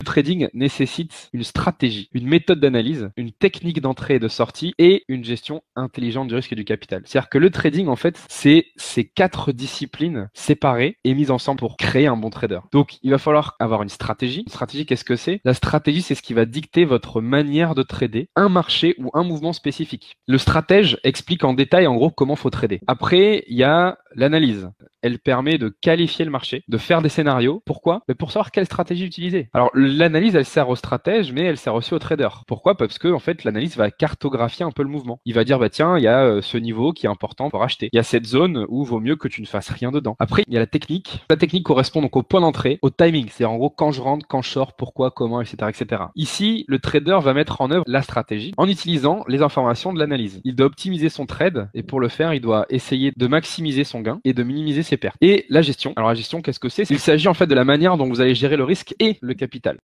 Le trading nécessite une stratégie, une méthode d'analyse, une technique d'entrée et de sortie et une gestion intelligente du risque et du capital. C'est-à-dire que le trading, en fait, c'est ces 4 disciplines séparées et mises ensemble pour créer un bon trader. Donc, il va falloir avoir une stratégie. Une stratégie, qu'est-ce que c'est? La stratégie, c'est ce qui va dicter votre manière de trader un marché ou un mouvement spécifique. Le stratège explique en détail, en gros, comment faut trader. Après, il y a l'analyse. Elle permet de qualifier le marché, de faire des scénarios. Pourquoi? Pour savoir quelle stratégie utiliser. Alors, l'analyse, elle sert au stratège, mais elle sert aussi au trader. Pourquoi? Parce que, en fait, l'analyse va cartographier un peu le mouvement. Il va dire, bah tiens, il y a ce niveau qui est important pour acheter. Il y a cette zone où vaut mieux que tu ne fasses rien dedans. Après, il y a la technique. La technique correspond donc au point d'entrée, au timing. C'est en gros quand je rentre, quand je sors, pourquoi, comment, etc., etc. Ici, le trader va mettre en œuvre la stratégie en utilisant les informations de l'analyse. Il doit optimiser son trade et pour le faire, il doit essayer de maximiser son gain et de minimiser ses pertes. Et la gestion. Alors la gestion, qu'est-ce que c'est? Il s'agit en fait de la manière dont vous allez gérer le risque et le capital.